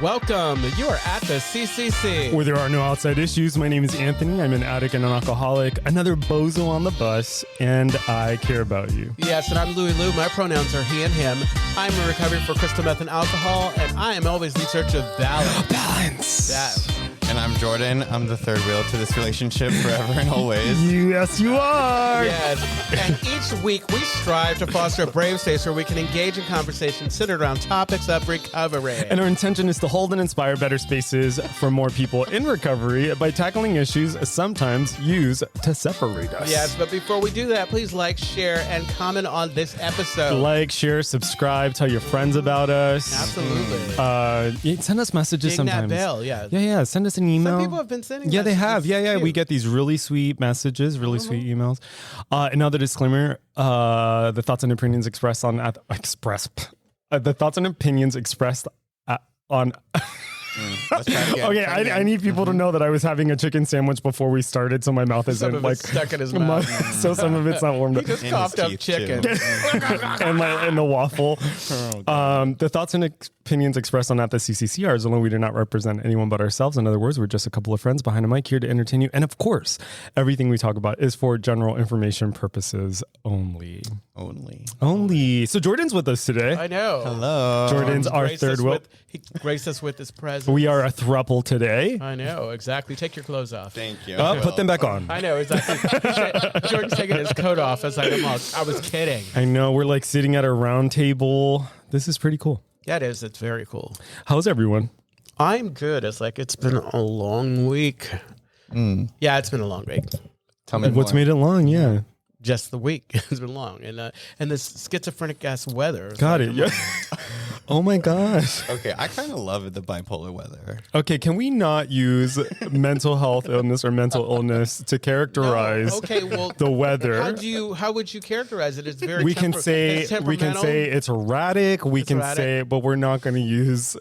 Welcome. You are at the CCC. Where there are no outside issues. My name is Anthony. I'm an addict and an alcoholic, another bozo on the bus, and I care about you. Yes, and I'm LouiLou. My pronouns are he and him. I'm in recovery for crystal meth and alcohol, and I am always in search of balance. Balance. Yes. And I'm Jordan. I'm the third wheel to this relationship forever and always. Yes, you are. Yes. And each week we strive to foster a brave space where we can engage in conversation centered around topics of recovery. And our intention is to hold and inspire better spaces for more people in recovery by tackling issues sometimes used to separate us. Yes, but before we do that, please like, share, and comment on this episode. Like, share, subscribe, tell your friends about us. Absolutely. Send us messages Ding sometimes. that bell, yeah. Yeah. Send us an email. Some people have been sending Yeah, they have. messages. Yeah. Cute. We get these really sweet messages, really sweet emails. Another disclaimer: the thoughts and opinions expressed on the thoughts and opinions expressed on. Let's try again. Okay, I need people to know that I was having a chicken sandwich before we started, so my mouth Some isn't of like it's stuck in his mouth. so some of it's not warmed He up. just In coughed his up teeth, chicken. too. and the waffle. The thoughts and opinions expressed on At the CCC are alone. We do not represent anyone but ourselves. In other words, we're just a couple of friends behind a mic here to entertain you. And of course, everything we talk about is for general information purposes only. Only. So Jordan's with us today. I know. Hello. Jordan's our Graced third us wheel. He graced us with his presence. We are a throuple today. I know, exactly. Take your clothes off. Thank you. Put them back on. I know, exactly. Jordan's taking his coat off. I was like, I was kidding. I know. We're like sitting at a round table. This is pretty cool. Yeah, it is. It's very cool. How's everyone? I'm good. It's like, it's been a long week. Yeah, it's been a long week. Tell me What's more. made it long? Yeah. Just the week has been long. And this schizophrenic ass weather. Got it. Yeah. Oh my gosh. Okay, I kind of love the bipolar weather. Okay, can we not use mental health illness or mental illness to characterize the weather? How would you characterize it? It's very We can say it's erratic. We can erratic. say, but we're not going to use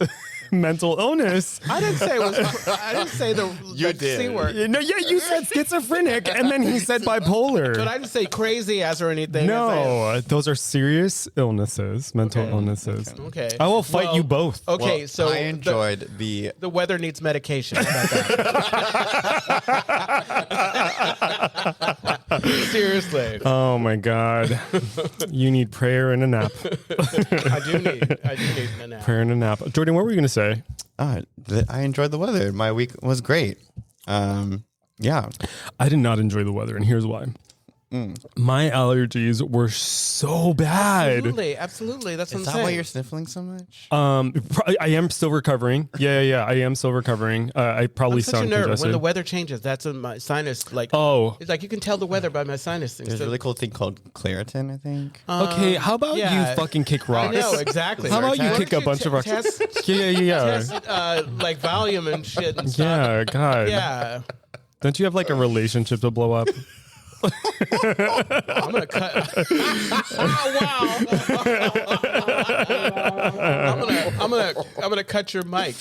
mental illness. I didn't say it was. I didn't say the did. C word. No, yeah, you said schizophrenic, and then he said bipolar. But I didn't say crazy ass or anything. No, those are serious illnesses, mental illnesses. Okay. I will fight Well, you both. Okay, Well, so I enjoyed the weather needs medication. How about that? Seriously. Oh my God. You need prayer and a nap. I do need a nap. Prayer and a nap. Jordan, what were you going to say? I enjoyed the weather. My week was great. Yeah. I did not enjoy the weather, and here's why. My allergies were so bad. Absolutely. That's what Is I'm that why saying. you're sniffling so much? I am still recovering. Yeah. I am still recovering. I probably I'm such a sound nerd. congested. When the weather changes, that's when my sinus it's like you can tell the weather by my sinus things. There's a really cool thing called Claritin, I think. Okay, how about yeah. you fucking kick I rocks? know, exactly. How about you Why kick don't a bunch of rocks? Test, Yeah. like volume and shit and stuff. Yeah, God. Yeah. Don't you have like a relationship to blow up? I'm gonna cut. I'm gonna cut your mic.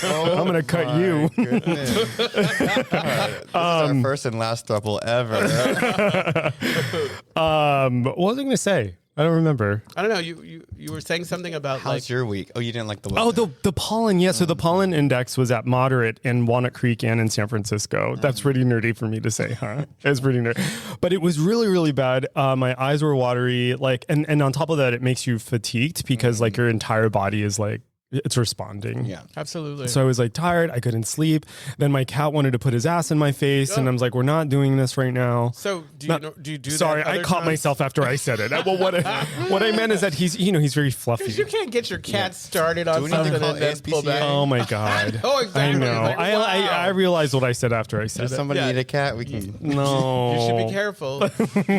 I'm gonna cut you. Goodness. This is our first and last throuple ever. What was I gonna say? I don't remember. I don't know. You were saying something about How's your week? Oh, you didn't like the weather. Oh, the pollen. Yeah, so the pollen index was at moderate in Walnut Creek and in San Francisco. That's pretty nerdy for me to say, huh? It's pretty nerdy. But it was really, really bad. My eyes were watery. And on top of that, it makes you fatigued because like your entire body is like, it's responding. Yeah. absolutely. So I was like tired. I couldn't sleep. Then my cat wanted to put his ass in my face, and I was like, "We're not doing this right now." So do you do Sorry, that? I caught myself after I said it. Well, what I meant is that he's very fluffy. You can't get your cat started on Do we need to something call and then pull back. Oh my God. Oh, exactly. I know. Like, I wow. realized what I said after I said Does it. somebody Yeah. need a cat? We can. No. You should be careful. You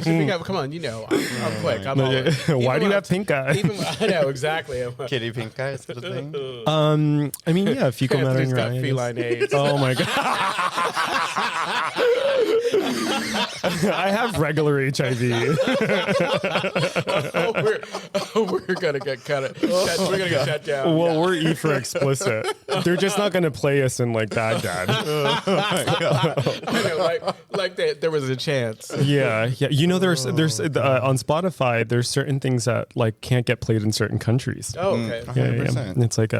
should be careful. Come on, I'm quick. I'm always. Why do you have pink eye? I know exactly. Kitty pink eye is that a thing? I mean, yeah, fecal matter in Anthony's your got eye, I guess. feline AIDS. Oh my God. I have regular HIV. We're gonna get cut. We're gonna get shut down. Well, we're E for explicit. They're just not going to play us in like Baghdad. I know, like there was a chance. Yeah. You know, there's on Spotify, there's certain things that like can't get played in certain countries. Oh, okay. Yeah. 100%. It's like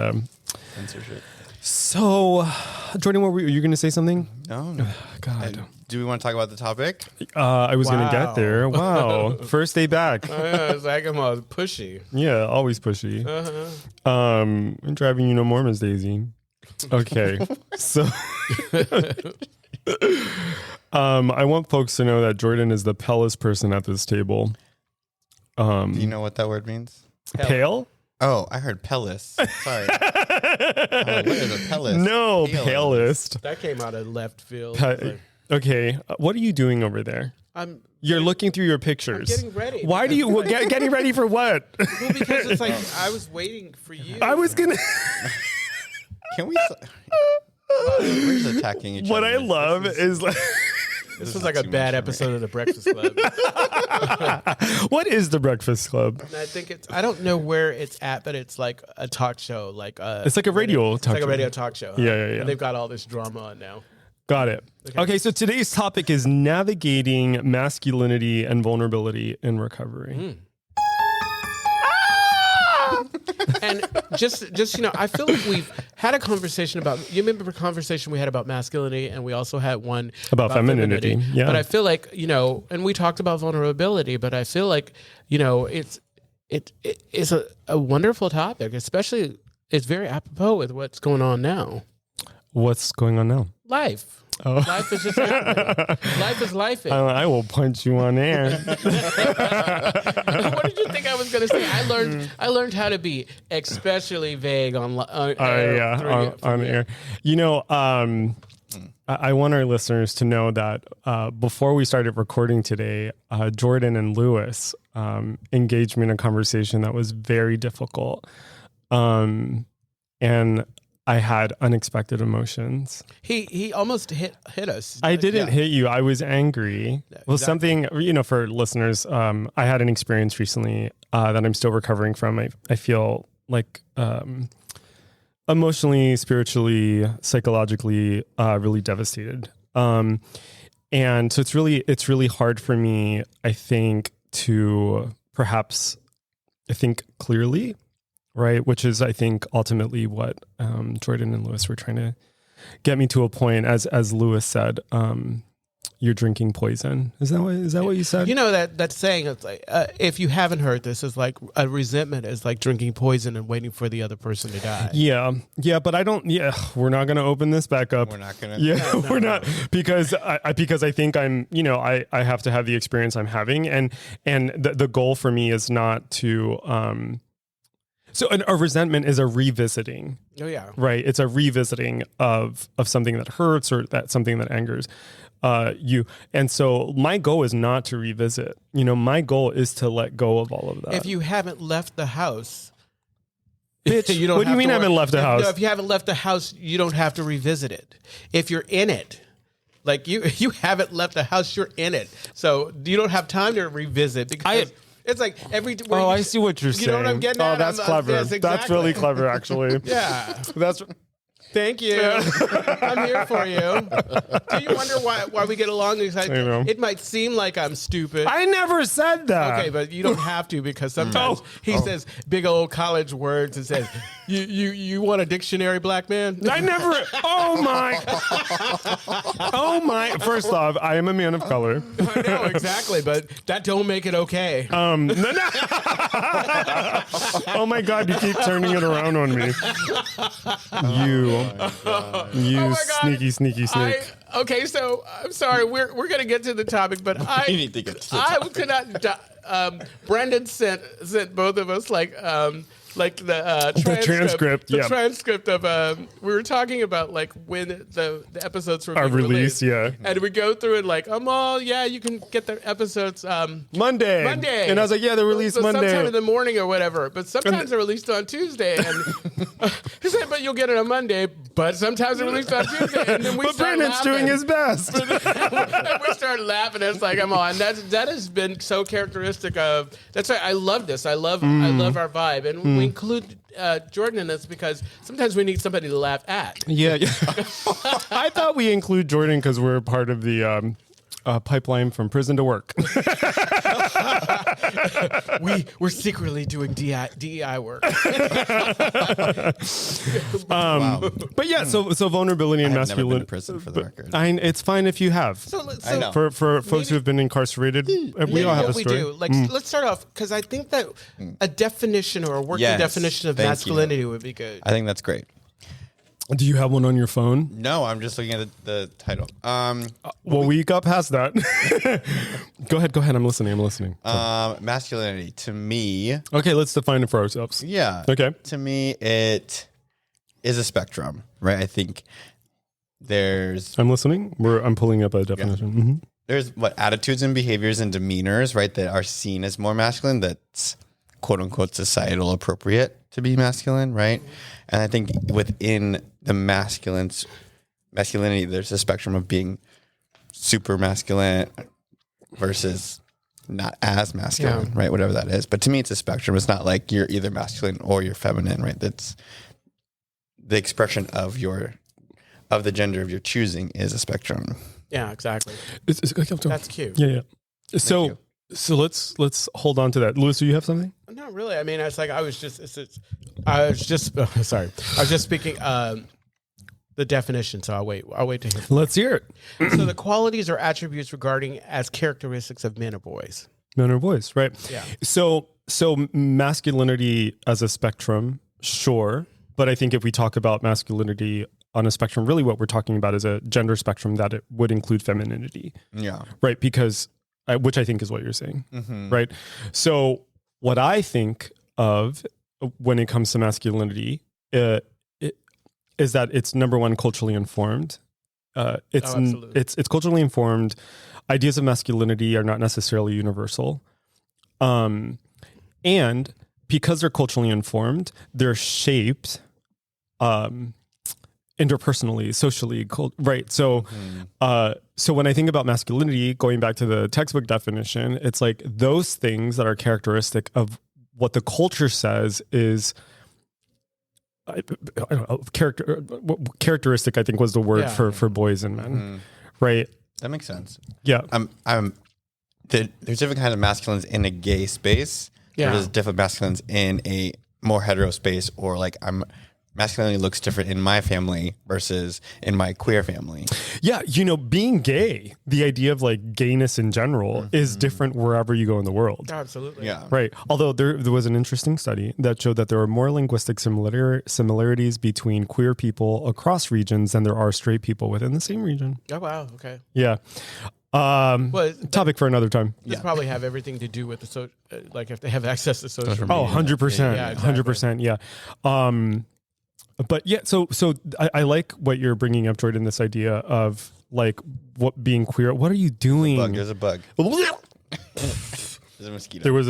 censorship. So, Jordan, what were you going to say something? No. God. Do we want to talk about the topic? I was going to Wow. get there. Wow. First day back. Yeah, it's like I'm all pushy. Yeah, always pushy. I'm driving you no more, Miss Daisy. Okay. So, I want folks to know that Jordan is the palest person at this table. Do you know what that word means? Pale? Oh, I heard pellis. Sorry. What is a pellis? No, Palest. palest. That came out of left field. Okay, what are you doing over there? You're looking through your pictures. I'm getting ready. Why do you getting ready for what? Well, because it's like I was waiting for you. I was gonna. Can we? We're just attacking each What other. I love is like. This was like a bad episode of The Breakfast Club. What is the Breakfast Club? And I think I don't know where it's at, but it's like a talk show. It's like a radio talk It's like show. a radio talk show. Yeah. And they've got all this drama on now. Got it. Okay, so today's topic is navigating masculinity and vulnerability in recovery. And just I feel like we've had a conversation about. You remember a conversation we had about masculinity, and we also had one About femininity. Yeah. But I feel like and we talked about vulnerability, but I feel like it's a wonderful topic, especially it's very apropos with what's going on now. What's going on now? Life. Oh. Life is just happening. Life is life. I will punch you on air. What did you think I was going to say? I learned how to be especially vague on air. On air. I want our listeners to know that before we started recording today, Jordan and Lewis engaged me in a conversation that was very difficult. And I had unexpected emotions. He almost hit us. I didn't hit you. I was angry. Well, something, for listeners, I had an experience recently that I'm still recovering from. I feel like emotionally, spiritually, psychologically, really devastated. And so it's really hard for me, I think, to perhaps think clearly. Right, which is, I think, ultimately what Jordan and Lewis were trying to get me to a point. As Lewis said, you're drinking poison. Is that what you said? That saying. It's like if you haven't heard this, is like a resentment is like drinking poison and waiting for the other person to die. Yeah, but I don't. Yeah, we're not going to open this back up. We're not going to. Yeah, we're not because I think I'm. I have to have the experience I'm having, and the goal for me is not to. So a resentment is a revisiting. Oh yeah. Right. It's a revisiting of something that hurts or something that angers you. And so my goal is not to revisit. My goal is to let go of all of that. If you haven't left the house, bitch, you don't what do you mean I haven't left the house? No, if you haven't left the house, you don't have to revisit it. If you're in it, like you haven't left the house, you're in it. So you don't have time to revisit because it's like every. I see what you're saying. You know what I'm getting at? That's clever. Yes, exactly. That's really clever, actually. Yeah. That's. Thank you. I'm here for you. Do you wonder why we get along? It might seem like I'm stupid. I never said that. Okay, but you don't have to because sometimes he says big old college words and says, "You want a dictionary, black man?" I never. Oh my. First off, I am a man of color. I know exactly, but that don't make it okay. No. Oh my God! You keep turning it around on me. You sneaky snake. Okay, so I'm sorry. We're gonna get to the topic, but I need to get to the I could not. Brendan sent both of us like the transcript. The transcript of we were talking about like when the episodes were being released. Yeah. And we go through it like, you can get the episodes Monday. And I was like, yeah, they're released Monday. Sometime in the morning or whatever. But sometimes they're released on Tuesday. And he said, but you'll get it on Monday. But sometimes they're released on Tuesday. And then we start Brandon's laughing. doing his best. And we started laughing. It's like, come on. That has been so characteristic of. That's why I love this. I love our vibe, and we include Jordan in this because sometimes we need somebody to laugh at. Yeah. I thought we include Jordan because we're part of the pipeline from prison to work. We're secretly doing DEI work. Wow. But yeah, so vulnerability and I've never been masculinity. to prison, for the record. It's fine if you have. I know. For folks who have been incarcerated, we all have a story. Let's start off, because I think that a definition or a working definition of masculinity would be good. I think that's great. Do you have one on your phone? No, I'm just looking at the title. Well, we got past that. Go ahead. I'm listening. Masculinity, to me... Okay, let's define it for ourselves. Yeah. Okay. To me, it is a spectrum, right? I think there's... I'm listening. I'm pulling up a definition. Yeah. Mm-hmm. There's attitudes and behaviors and demeanors, right, that are seen as more masculine, that's quote unquote societal appropriate to be masculine, right? And I think within the masculinity, there's a spectrum of being super masculine versus not as masculine, right? Whatever that is. But to me, it's a spectrum. It's not like you're either masculine or you're feminine, right? That's the expression of the gender of your choosing is a spectrum. Yeah, exactly. That's cute. Yeah. So let's hold on to that. Louis, do you have something? Not really. I mean, it's like I was just speaking the definition. So I'll wait to hear. Let's hear it. So the qualities or attributes regarding as characteristics of men or boys. Men or boys, right? Yeah. So masculinity as a spectrum, sure. But I think if we talk about masculinity on a spectrum, really what we're talking about is a gender spectrum that it would include femininity. Yeah. Right. Because, which I think is what you're saying. Mm-hmm. Right. So what I think of when it comes to masculinity is that it's number one, culturally informed. It's culturally informed. Ideas of masculinity are not necessarily universal. And because they're culturally informed, they're shaped interpersonally, socially, right? So, so when I think about masculinity, going back to the textbook definition, it's like those things that are characteristic of what the culture says is, I don't know, characteristic, I think was the word for boys and men, right? That makes sense. Yeah. There's different kinds of masculines in a gay space. Yeah. There's different masculines in a more hetero space, or like masculinity looks different in my family versus in my queer family. Yeah, being gay, the idea of like gayness in general is different wherever you go in the world. Absolutely. Yeah. Right. Although there was an interesting study that showed that there are more linguistic similarities between queer people across regions than there are straight people within the same region. Oh, wow. Okay. Yeah. Topic for another time. This probably have everything to do with the like if they have access to social media. Oh, 100%. Yeah, exactly. 100%. Yeah. But yeah, so I like what you're bringing up, Jordan, this idea of like what being queer. What are you doing? There's a bug. There's a mosquito. There was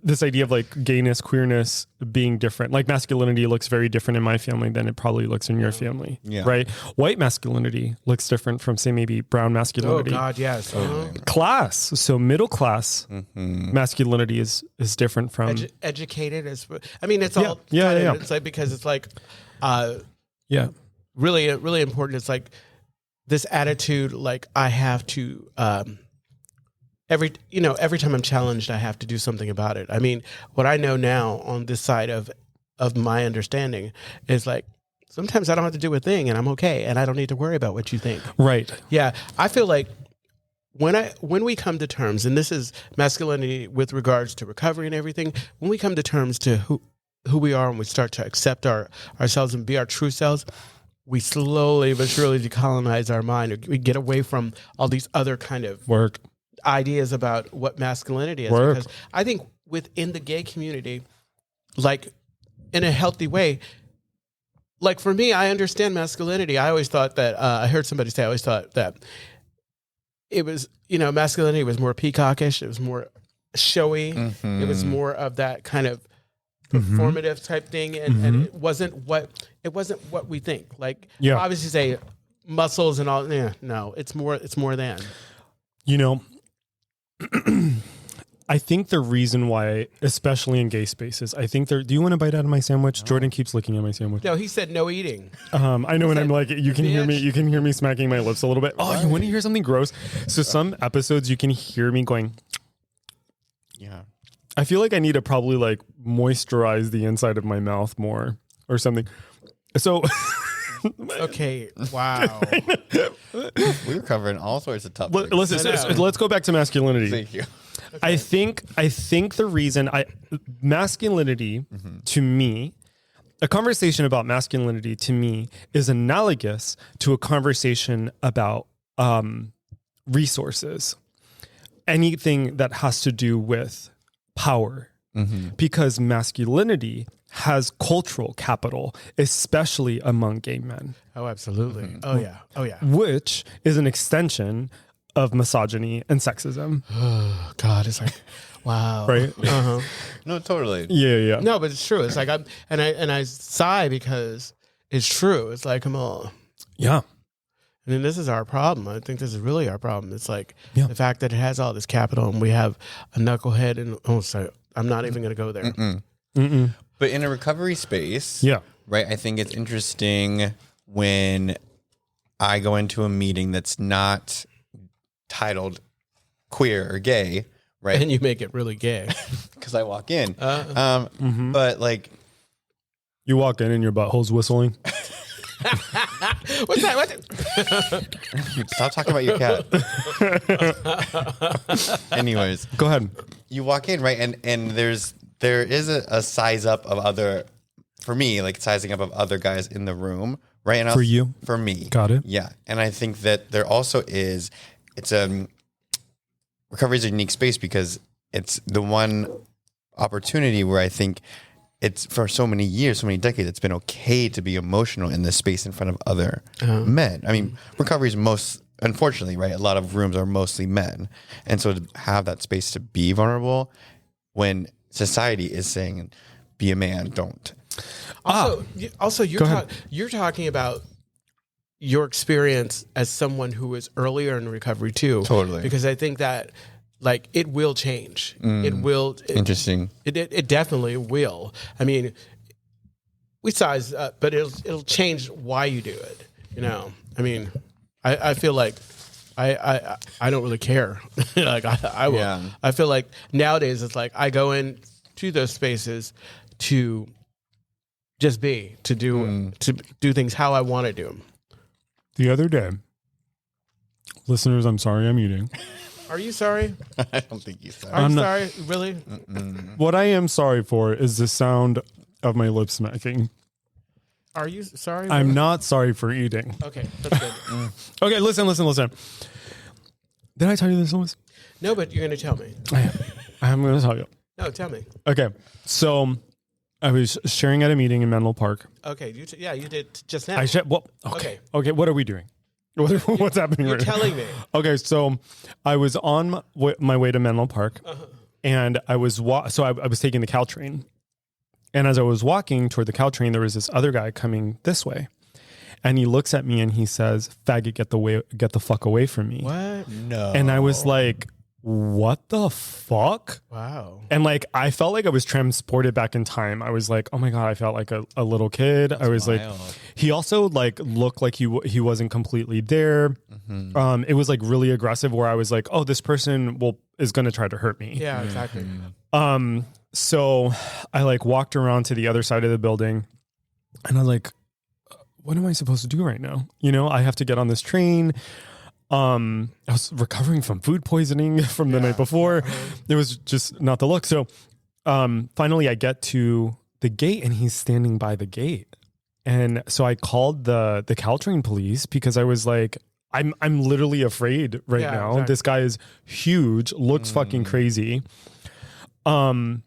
this idea of like gayness, queerness being different. Like masculinity looks very different in my family than it probably looks in your family. Yeah. Right? White masculinity looks different from, say, maybe brown masculinity. Oh God, yes. Class. So middle class masculinity is different from educated. It's all it's like, because it's like really important. It's like this attitude, like I have to every time I'm challenged, I have to do something about it. I mean, what I know now on this side of my understanding is like, sometimes I don't have to do a thing and I'm okay. And I don't need to worry about what you think. Right. Yeah. I feel like when we come to terms, and this is masculinity with regards to recovery and everything, when we come to terms to who we are and we start to accept ourselves and be our true selves, we slowly but surely decolonize our mind. We get away from all these other kind of ideas about what masculinity is. Because I think within the gay community, like in a healthy way, like for me, I understand masculinity. I always thought that, I heard somebody say, I always thought that it was, masculinity was more peacockish. It was more showy. Mm-hmm. It was more of that kind of performative type thing. And it wasn't what we think. Like, obviously say muscles and all. Yeah, no, it's more than. I think the reason why, especially in gay spaces, I think do you want to bite out of my sandwich? No. Jordan keeps looking at my sandwich. No, he said no eating. I know when I'm like, you can hear me smacking my lips a little bit. Oh, you want to hear something gross? So some episodes you can hear me going, yeah. I feel like I need to probably like moisturize the inside of my mouth more or something. So okay, wow. We were covering all sorts of topics. Listen, let's go back to masculinity. Thank you. Okay. I think the reason masculinity to me, a conversation about masculinity to me is analogous to a conversation about resources. Anything that has to do with power, because masculinity has cultural capital, especially among gay men. Oh, absolutely. Oh yeah. Which is an extension of misogyny and sexism. Oh God, it's like, wow. Right? Uh-huh. No, totally. Yeah. No, but it's true. It's like I sigh because it's true. It's like, come on. Yeah. I mean, this is our problem. I think this is really our problem. It's like the fact that it has all this capital and we have a knucklehead and sorry, I'm not even going to go there. But in a recovery space, right, I think it's interesting when I go into a meeting that's not titled queer or gay, right? And you make it really gay. Because I walk in. But like... You walk in and your butthole's whistling. What's that? Stop talking about your cat. Anyways. Go ahead. You walk in, right? And there is a size up of other, for me, like sizing up of other guys in the room, right? And for you? For me. Got it. Yeah. And I think that there also is, recovery is a unique space because it's the one opportunity where I think it's for so many years, so many decades, it's been okay to be emotional in this space in front of other men. I mean, recovery is unfortunately, right? A lot of rooms are mostly men. And so to have that space to be vulnerable when society is saying, be a man, don't. Also, you're talking about your experience as someone who was earlier in recovery too. Totally. Because I think that like it will change. It will. Interesting. It definitely will. I mean, we size up, but it'll change why you do it. You know, I mean, I feel like I don't really care. Like I will. Yeah. I feel like nowadays it's like I go into those spaces to just be, to do things how I want to do them. The other day, listeners, I'm sorry I'm eating. Are you sorry? I don't think you're sorry. Are you sorry? Really? What I am sorry for is the sound of my lips smacking. Are you sorry? I'm not sorry for eating. Okay, that's good. Okay, listen. Did I tell you this, Louis? No, but you're going to tell me. I'm going to tell you. No, tell me. Okay, so I was sharing at a meeting in Menlo Park. Okay, you did just now. Okay, what are we doing? What's happening You're right now? telling me. Okay, so I was on my way to Menlo Park, and I was I was taking the Caltrain. And as I was walking toward the Caltrain, there was this other guy coming this way. And he looks at me and he says, "Faggot, get the fuck away from me." What? No. And I was like, what the fuck? Wow. And like, I felt like I was transported back in time. I was like, oh my God, I felt like a little kid. I was wild. Like, he also like looked like he wasn't completely there. It was like really aggressive where I was like, oh, this person is going to try to hurt me. Yeah, exactly. So I like walked around to the other side of the building and I was like, what am I supposed to do right now? You know, I have to get on this train. I was recovering from food poisoning from the night before. It was just not the look. So, finally I get to the gate and he's standing by the gate. And so I called the Caltrain police because I was like, I'm literally afraid right now. Exactly. This guy is huge, looks fucking crazy. And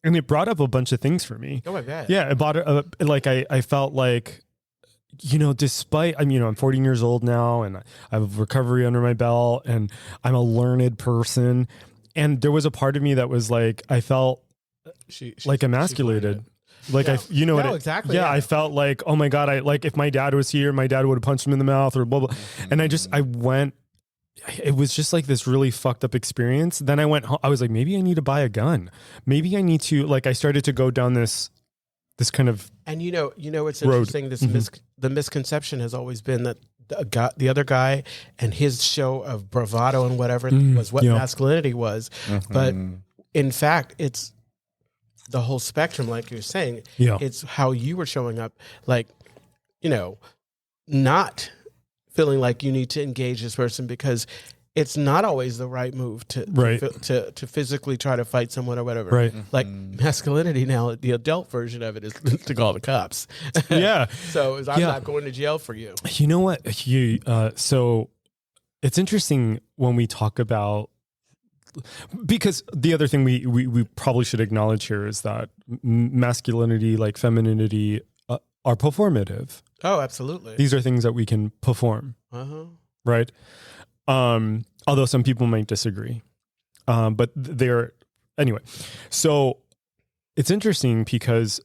it brought up a bunch of things for me. Oh, I bet. Yeah. It brought like, I felt like, you know, despite, I'm 14 years old now and I have recovery under my belt and I'm a learned person. And there was a part of me that was like, I felt like emasculated. Like, yeah. Exactly. Yeah, I felt like, oh my God, if my dad was here, my dad would have punched him in the mouth or blah, blah. And I went it was just like this really fucked up experience. Then I went home. I was like, maybe I need to buy a gun. Maybe I need to, like, I started to go down this kind of and it's interesting. The misconception has always been that the other guy and his show of bravado and whatever was what masculinity was. But in fact, it's the whole spectrum, like you're saying. It's how you were showing up, like, not feeling like you need to engage this person because it's not always the right move to physically try to fight someone or whatever. Right. Like masculinity now, the adult version of it is to call the cops. Yeah. So I'm not going to jail for you. You know what? So it's interesting when we talk about, because the other thing we probably should acknowledge here is that masculinity, like femininity, are performative. Oh, absolutely. These are things that we can perform. Right. Although some people might disagree. But anyway. So it's interesting because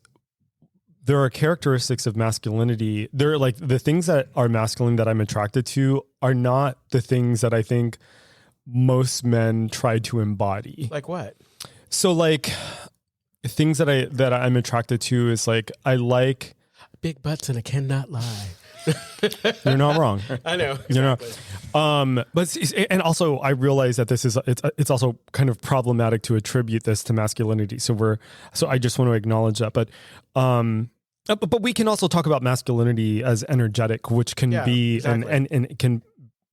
there are characteristics of masculinity. There are like the things that are masculine that I'm attracted to are not the things that I think most men try to embody. Like what? So like things that I'm attracted to is like, I like big butts and I cannot lie. You're not wrong. I know. Exactly. You know, and also I realize that it's also kind of problematic to attribute this to masculinity. So I just want to acknowledge that, but we can also talk about masculinity as energetic, which can be exactly. and it can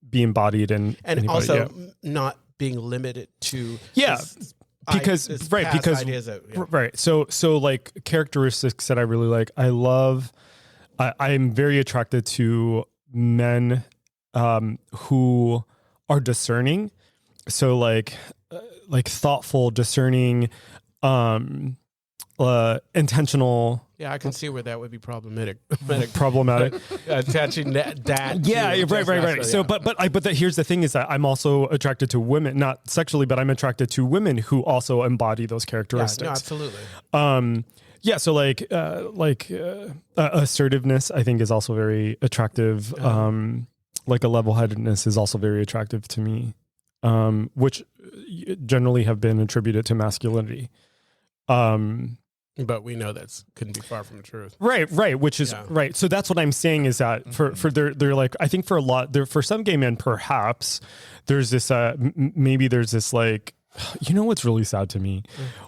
be embodied in anybody, also not being limited to because so like characteristics that I really like. I'm very attracted to men who are discerning. So like thoughtful, discerning, intentional. Yeah, I can see where that would be problematic. Attaching that. Yeah, right. So, but here's the thing: is that I'm also attracted to women, not sexually, but I'm attracted to women who also embody those characteristics. Yeah, no, absolutely. Yeah, so assertiveness, I think, is also very attractive. Like a level-headedness is also very attractive to me, which generally have been attributed to masculinity. But we know that couldn't be far from the truth. Right. Which is right. So that's what I'm saying is that for they're like, I think for some gay men, perhaps there's this, maybe there's this like, you know, what's really sad to me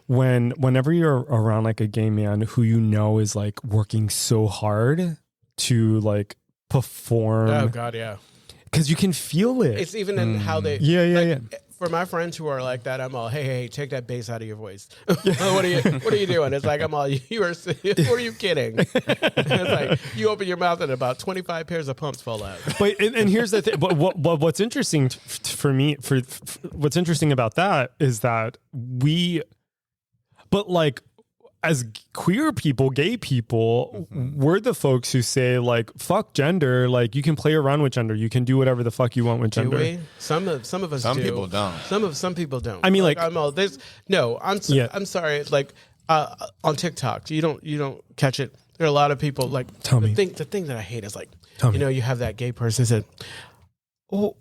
whenever you're around like a gay man who, is like working so hard to like perform. Oh God. Yeah. Cause you can feel it. It's even in how they, yeah. For my friends who are like that, I'm all, hey, take that bass out of your voice. What are you doing? It's like, I'm all, what are you kidding? It's like, you open your mouth and about 25 pairs of pumps fall out. But, and here's the thing, but what's interesting for me, for what's interesting about that is that but like, as queer people, gay people, we're the folks who say like, fuck gender. Like you can play around with gender. You can do whatever the fuck you want with gender. Do we? Some of us do. Some people don't. Some people don't. I mean, like I'm all, I'm sorry. Like on TikTok, you don't catch it. There are a lot of people like, the thing that I hate is like, you have that gay person said, oh,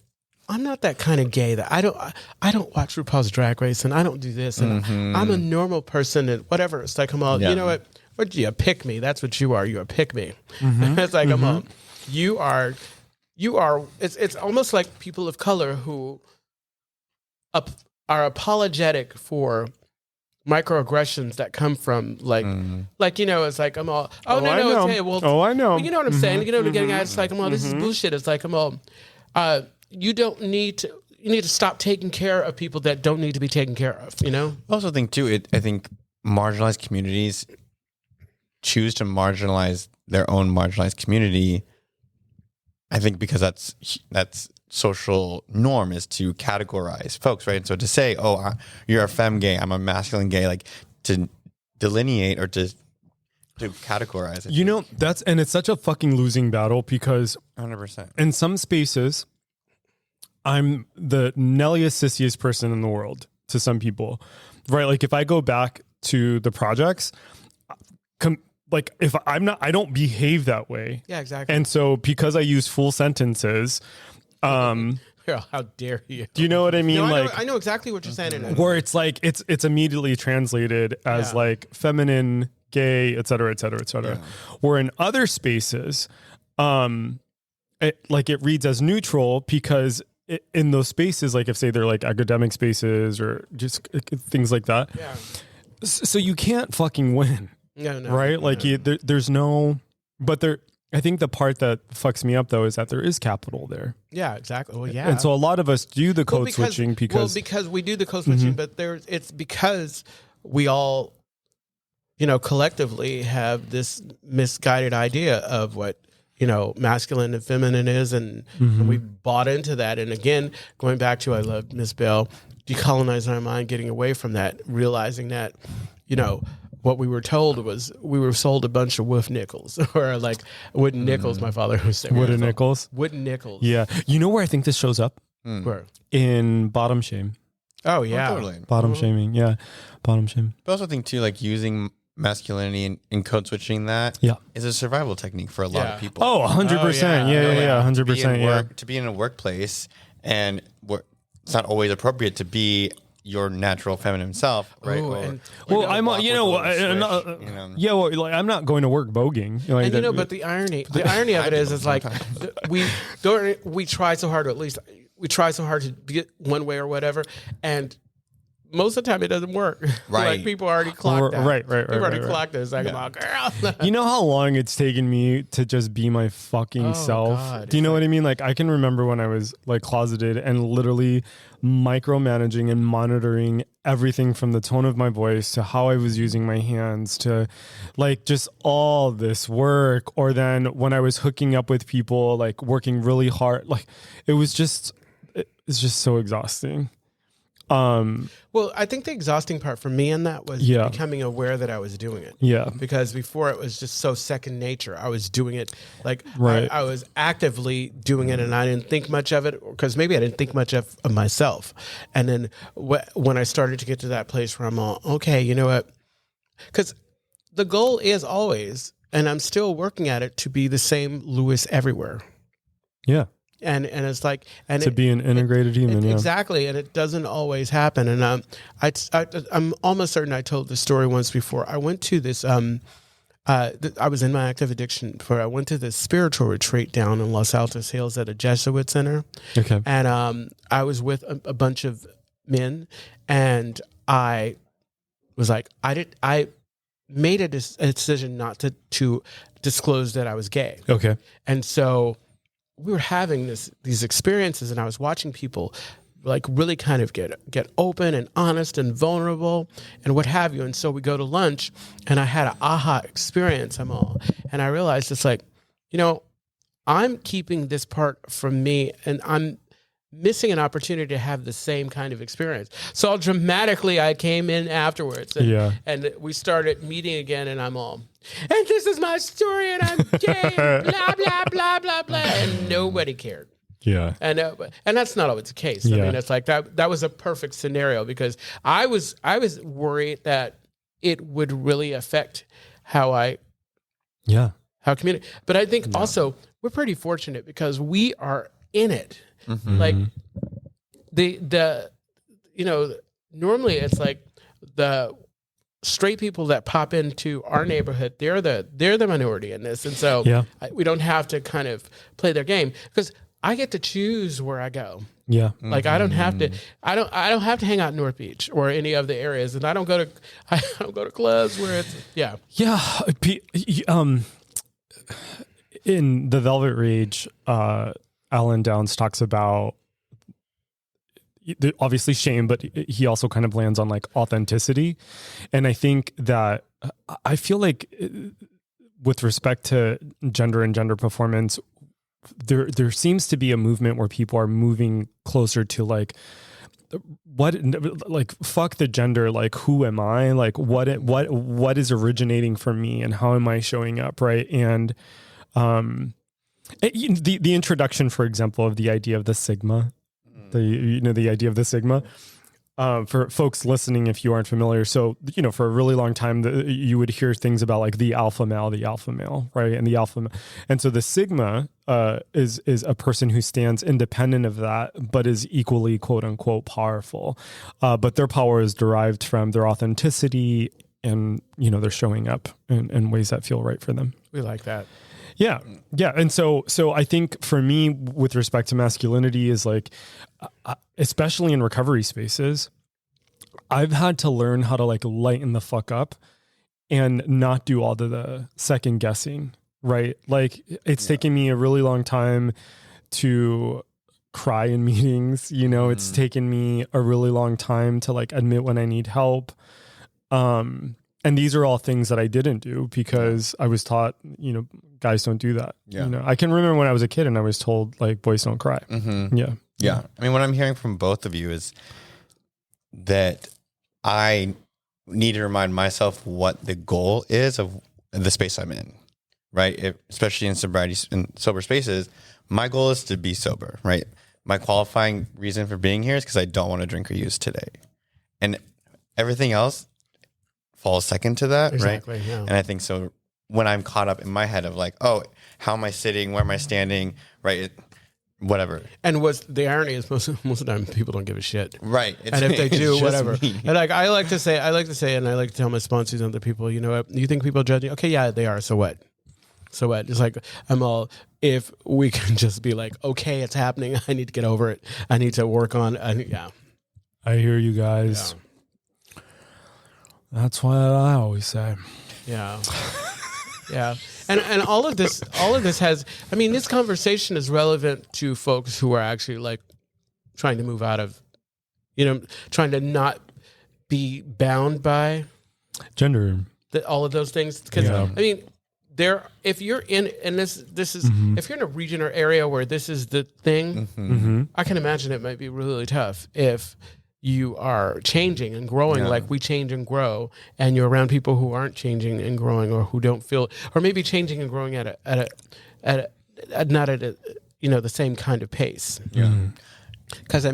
I'm not that kind of gay that I don't watch RuPaul's Drag Race and I don't do this and I'm a normal person and whatever. It's like, I'm all, you know what you pick me. That's what you are. You are pick me. It's like, I'm all, you are, it's almost like people of color who are apologetic for microaggressions that come from like, it's like, I'm all, I know. I know. You know what I'm saying? You know what I'm getting at? It's like, I'm all, this is bullshit. It's like, I'm all, you need to stop taking care of people that don't need to be taken care of, I also think too, I think marginalized communities choose to marginalize their own marginalized community. I think because that's social norm is to categorize folks, right? And so to say, oh, you're a femme gay, I'm a masculine gay, like to delineate or to categorize it. And it's such a fucking losing battle because 100%. In some spaces, I'm the nelliest, sissiest person in the world to some people, right? Like if I go back to the projects, like if I don't behave that way. Yeah, exactly. And so because I use full sentences, how dare you? Do you know what I mean? No, I know exactly what you're saying. Where it's like it's immediately translated as like feminine, gay, et cetera, et cetera, et cetera. Yeah. Where in other spaces, it reads as neutral because in those spaces, like if say they're like academic spaces or just things like that. Yeah. So you can't fucking win. No. Right? Like there's no, but there. I think the part that fucks me up though is that there is capital there. Yeah, exactly. Well, yeah. And so a lot of us do the code switching because we do the code switching, but it's because we all, collectively have this misguided idea of what, masculine and feminine is, and we bought into that. And again, going back to I love Miss Bell, decolonizing our mind, getting away from that, realizing that, what we were told was we were sold a bunch of woof nickels or like wooden nickels. My father was saying wooden nickels. Wooden nickels. Yeah. You know where I think this shows up? Where? In bottom shame. Oh yeah. Totally. Bottom shaming. Yeah. Bottom shame. But I also think too, like using masculinity and code switching that is a survival technique for a lot of people. Oh, 100%. Yeah. 100%. Yeah. To be in a workplace and it's not always appropriate to be your natural feminine self, right? Ooh, I'm not going to work voguing. But the irony of it is like we try so hard, or at least we try so hard to get one way or whatever, and most of the time it doesn't work. Right. Like people already clocked that. Right. People already clocked it. It's like, girl. You know how long it's taken me to just be my fucking self? God. Do you know what I mean? Like I can remember when I was like closeted and literally micromanaging and monitoring everything from the tone of my voice to how I was using my hands to like just all this work. Or then when I was hooking up with people, like working really hard, like it's just so exhausting. Well, I think the exhausting part for me in that was becoming aware that I was doing it. Yeah. Because before it was just so second nature. I was doing it like I was actively doing it and I didn't think much of it because maybe I didn't think much of myself. And then when I started to get to that place where I'm all, okay, you know what? Because the goal is always, and I'm still working at it, to be the same Louis everywhere. Yeah. And it's like to be an integrated human, exactly, and it doesn't always happen. And I'm almost certain I told this story once before. I went to this. I was in my active addiction before. I went to this spiritual retreat down in Los Altos Hills at a Jesuit center. Okay, and I was with a bunch of men, and I was like, I made a decision not to disclose that I was gay. Okay, and so we were having these experiences, and I was watching people like really kind of get open and honest and vulnerable and what have you. And so we go to lunch, and I had an aha experience. And I realized it's like, I'm keeping this part from me, and I'm missing an opportunity to have the same kind of experience. So dramatically, I came in afterwards, and we started meeting again, and I'm all, and this is my story, and I'm gay, and blah, blah, blah, blah, blah, and nobody cared. Yeah. And that's not always the case. I mean, it's like that was a perfect scenario because I was worried that it would really affect how community. But I think also we're pretty fortunate because we are in it. Mm-hmm. Like normally it's like the straight people that pop into our neighborhood, they're the minority in this, and so we don't have to kind of play their game because I get to choose where I go. Yeah, like I don't have to have to hang out in North Beach or any of the areas, and I don't go to clubs where it's in the Velvet Rage, Alan Downs talks about obviously shame, but he also kind of lands on like authenticity. And I think that I feel like with respect to gender and gender performance, there seems to be a movement where people are moving closer to like fuck the gender, like who am I, like what is originating from me and how am I showing up, right? And the introduction, for example, of the idea of the sigma, the idea of the sigma, for folks listening, if you aren't familiar. So, for a really long time, you would hear things about like the alpha male, right? And the alpha. And so the sigma is a person who stands independent of that, but is equally quote unquote powerful. But their power is derived from their authenticity and, they're showing up in ways that feel right for them. We like that. Yeah. Yeah. And so I think for me, with respect to masculinity is like, especially in recovery spaces, I've had to learn how to like lighten the fuck up and not do all the second guessing, right? Like it's taken me a really long time to cry in meetings, it's taken me a really long time to like admit when I need help. And these are all things that I didn't do because I was taught, guys don't do that. Yeah. I can remember when I was a kid and I was told like boys don't cry. Mm-hmm. Yeah. Yeah. I mean, what I'm hearing from both of you is that I need to remind myself what the goal is of the space I'm in, right? Especially in sober spaces, my goal is to be sober, right? My qualifying reason for being here is because I don't want to drink or use today. And everything else falls second to that, exactly, right? Yeah. And I think so when I'm caught up in my head of like, oh, how am I sitting? Where am I standing? Right? Whatever. And what's the irony is most of the time people don't give a shit. Right. And if they do, whatever. And like I like to say, and I like to tell my sponsors and other people, you think people judge you? Okay, yeah, they are. So what? It's like if we can just be like, okay, it's happening. I need to get over it. I need to work on. Yeah. I hear you guys. Yeah. That's what I always say. Yeah. Yeah. And all of this has, this conversation is relevant to folks who are actually like trying to move out of, trying to not be bound by gender, all of those things. Because if you're in, and this is, if you're in a region or area where this is the thing, I can imagine it might be really tough if you are changing and growing like we change and grow, and you're around people who aren't changing and growing, or who don't feel, or maybe changing and growing at not at the same kind of pace. Yeah. Because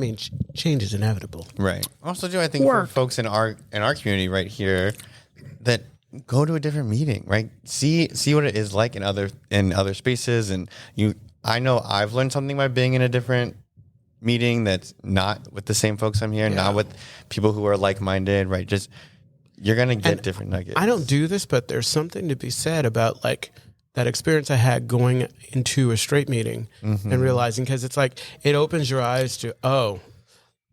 change is inevitable. Right. Also, I think for folks in our community right here, that go to a different meeting, right? See what it is like in other spaces, and I know I've learned something by being in a different meeting that's not with the same folks I'm here, not with people who are like-minded, right? Just you're gonna get different nuggets. I don't do this, but there's something to be said about like that experience I had going into a straight meeting and realizing, because it's like it opens your eyes to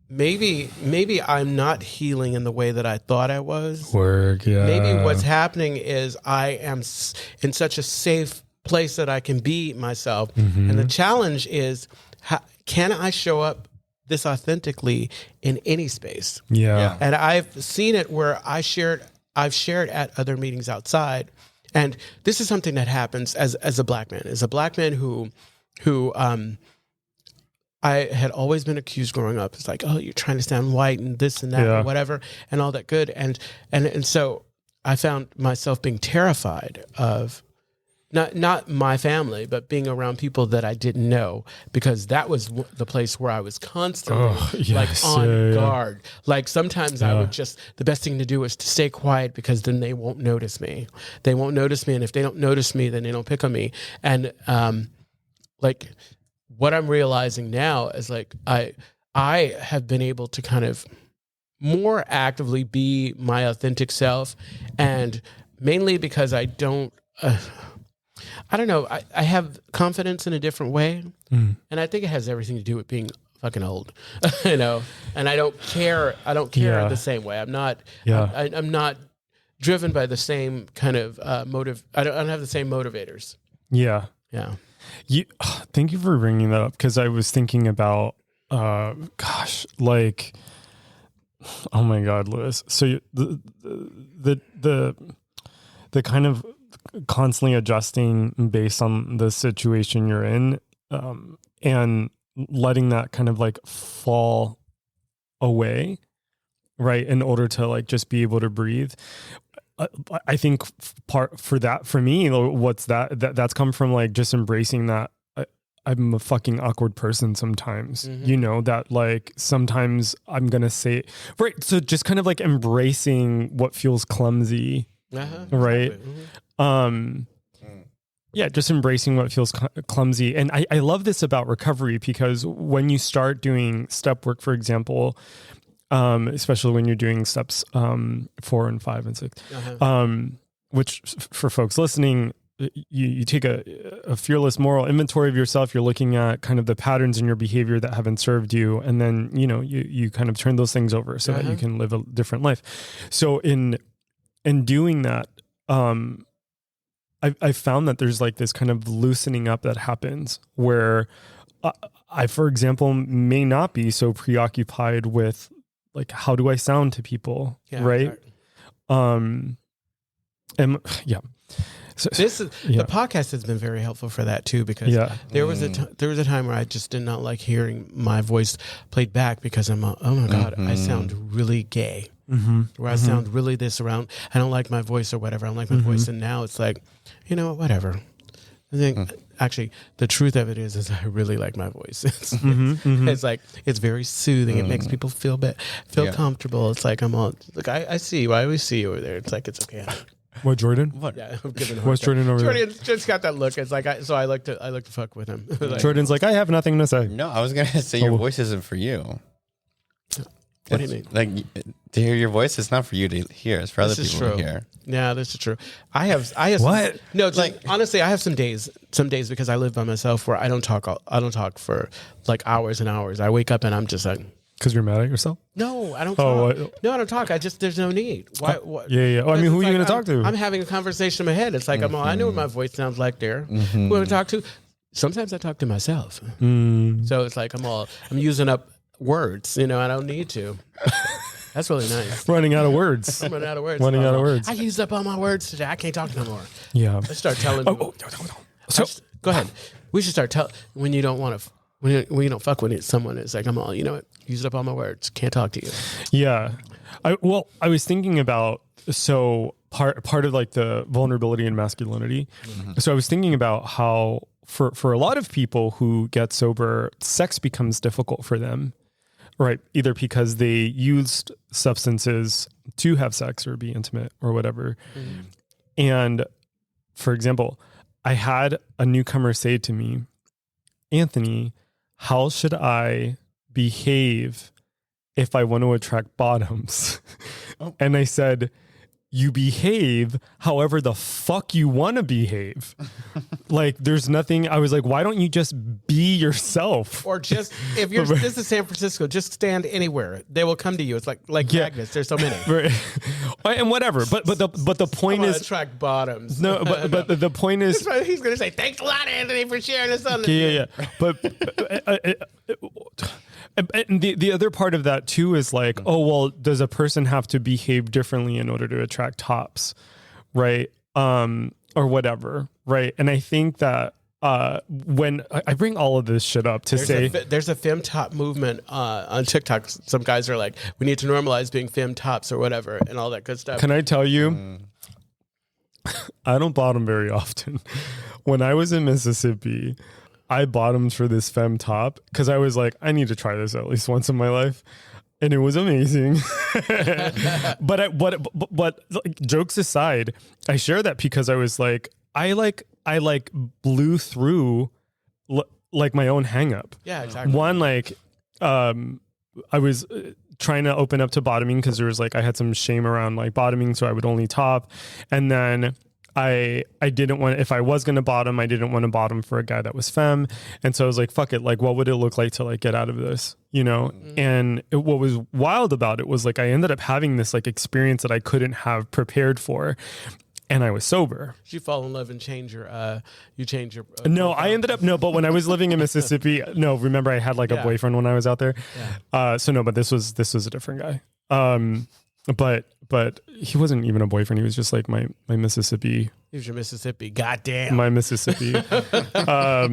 maybe I'm not healing in the way that I thought I was. Maybe what's happening is I am in such a safe place that I can be myself, and the challenge is can I show up this authentically in any space? Yeah. And I've seen it where I've shared at other meetings outside. And this is something that happens as a black man. As a black man who I had always been accused growing up. It's like, oh, you're trying to sound white and this and that and whatever and all that good. And so I found myself being terrified of not my family, but being around people that I didn't know, because that was the place where I was constantly on guard. Like sometimes I would the best thing to do is to stay quiet, because then they won't notice me. They won't notice me. And if they don't notice me, then they don't pick on me. And like what I'm realizing now is like, I have been able to kind of more actively be my authentic self. And mainly because I don't know. I have confidence in a different way. And I think it has everything to do with being fucking old, and I don't care. I don't care the same way. I'm not, I'm not driven by the same kind of motive. I don't have the same motivators. Yeah. Yeah. Thank you for bringing that up, because I was thinking about, oh my God, Louis. So the kind of constantly adjusting based on the situation you're in, and letting that kind of like fall away, right, in order to like just be able to breathe. I think part for me, what's that's come from like just embracing that I'm a fucking awkward person sometimes, you know, that like sometimes I'm going to say, right. So just kind of like embracing what feels clumsy, right? Exactly. Yeah, just embracing what feels clumsy. And I love this about recovery, because when you start doing step work, for example, especially when you're doing steps 4 and 5 and 6, which for folks listening, you take a fearless moral inventory of yourself. You're looking at kind of the patterns in your behavior that haven't served you. And then, you know, you kind of turn those things over so that you can live a different life. So in doing that, I found that there's like this kind of loosening up that happens where I, for example, may not be so preoccupied with like, how do I sound to people? Right. And yeah. So, this is the podcast has been very helpful for that too, because there was a time where I just did not like hearing my voice played back, because I'm oh my God, I sound really gay. Where I sound really this around. I don't like my voice or whatever. I don't like my voice. And now it's like, you know, whatever. I think actually the truth of it is I really like my voice. It's like, it's very soothing. It makes people feel comfortable. It's like, I'm all like, I see you. I always see you over there. It's like, it's okay. What, Jordan? What? Yeah, I'm giving What's Jordan over there? Jordan just got that look. It's like, I like to fuck with him. Like, Jordan's like, I have nothing to say. No, I was going to say your voice isn't for you. What do you mean? Like, to hear your voice, it's not for you to hear. It's for other people to hear. Yeah, this is true. I have what? No, it's like, honestly, I have some days because I live by myself where I don't talk for like hours and hours. I wake up and I'm just like, because you're mad at yourself? No, I don't talk. No, I don't talk. there's no need. Why? Yeah. Oh, I mean, who are you going to talk to? I'm having a conversation in my head. It's like, I know what my voice sounds like there. Who am I talk to? Sometimes I talk to myself. So it's like, I'm using up words, you know, I don't need to. That's really nice. Running out of words. I'm running out of words. Running out of words. I used up all my words today. I can't talk no more. Yeah. Let's start telling. So go ahead. We should start when you don't want to. When you don't fuck with someone, it's like, I'm all, you know what? Used up all my words. Can't talk to you. Yeah. I was thinking about, so part of like the vulnerability and masculinity. So I was thinking about how for a lot of people who get sober, sex becomes difficult for them. Right. Either because they used substances to have sex or be intimate or whatever. And for example, I had a newcomer say to me, Anthony, how should I behave if I want to attract bottoms? And I said, you behave however the fuck you want to behave. Like, there's nothing. I was like, why don't you just be yourself? Or just, if you're, this is San Francisco, just stand anywhere. They will come to you. It's like magnets. There's so many. Right. And whatever. But the point is, attract bottoms. No, but the point is, he's going to say, thanks a lot, Anthony, for sharing this on. Yeah. But and the other part of that too is like, oh, well, does a person have to behave differently in order to attract tops, right? Or whatever, right? And I think that when I bring all of this shit up to there's a femme top movement on TikTok. Some guys are like, we need to normalize being femme tops or whatever and all that good stuff. Can I tell you? I don't bottom very often. When I was in Mississippi, I bottomed for this femme top because I was like, I need to try this at least once in my life. And it was amazing. but like, jokes aside, I share that because I was like, I blew through like my own hang up. Yeah, exactly. One, like, I was trying to open up to bottoming because there was like, I had some shame around like bottoming. So I would only top. And then I didn't want, if I was going to bottom, I didn't want to bottom for a guy that was femme. And so I was like, fuck it. Like, what would it look like to like get out of this, you know? And what was wild about it was like, I ended up having this like experience that I couldn't have prepared for. And I was sober. Did you fall in love and change your, no, I ended up, but when I was living in Mississippi, remember I had like a boyfriend when I was out there. Yeah. But this was a different guy. But he wasn't even a boyfriend. He was just like my Mississippi. He was your Mississippi. Goddamn. My Mississippi. A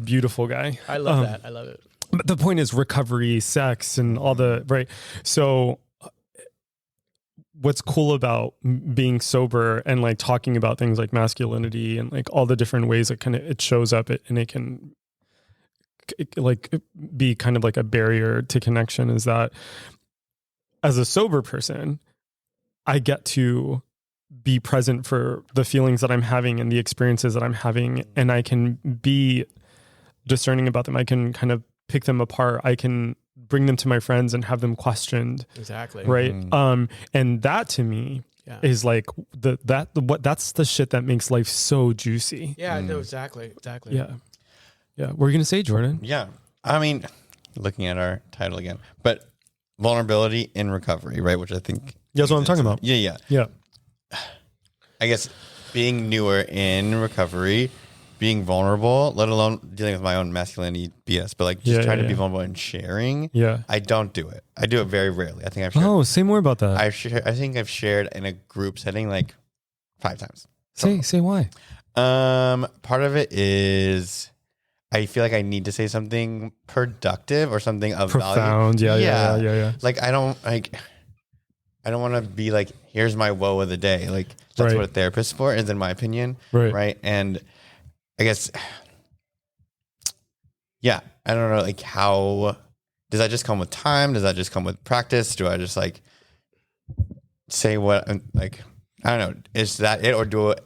beautiful guy. I love that. I love it. But the point is recovery, sex, and all the, right. So what's cool about being sober and like talking about things like masculinity and like all the different ways that kind of it shows up and it can like be kind of like a barrier to connection is that as a sober person, I get to be present for the feelings that I'm having and the experiences that I'm having, and I can be discerning about them. I can kind of pick them apart. I can bring them to my friends and have them questioned. Exactly. Right. And that to me is like that's the shit that makes life so juicy. Yeah, no, exactly. Yeah. Yeah. What were you going to say, Jordan? Yeah. I mean, looking at our title again, but vulnerability in recovery, right? Which I think. That's what I'm talking about. Yeah. I guess being newer in recovery, being vulnerable, let alone dealing with my own masculinity BS, but like just trying to be vulnerable and sharing. Yeah. I don't do it. I do it very rarely. I think I've shared. Oh, say more about that. I think I've shared in a group setting like 5 times. Say why. Part of it is I feel like I need to say something productive or something of profound. Value. Yeah. Like I don't want to be like, here's my woe of the day. Like that's what a therapist for is, in my opinion. Right. And I guess, I don't know, like how, does that just come with time? Does that just come with practice? Do I just like say what, like, I don't know, is that it? Or do it?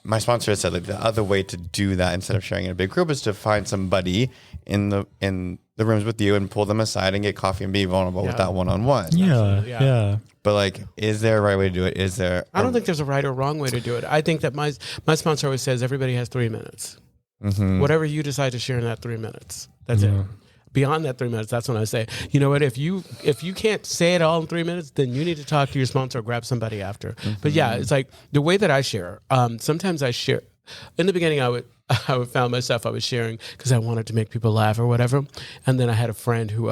My sponsor has said like the other way to do that instead of sharing in a big group is to find somebody in the rooms with you and pull them aside and get coffee and be vulnerable with that one-on-one. Yeah. But like, is there a right way to do it? Is there? I don't think there's a right or wrong way to do it. I think that my sponsor always says everybody has 3 minutes. Mm-hmm. Whatever you decide to share in that 3 minutes, that's it. Beyond that 3 minutes, that's when I say, you know what? If you can't say it all in 3 minutes, then you need to talk to your sponsor or grab somebody after. Mm-hmm. But yeah, it's like the way that I share. Sometimes I share. In the beginning, I would found myself I was sharing because I wanted to make people laugh or whatever, and then I had a friend who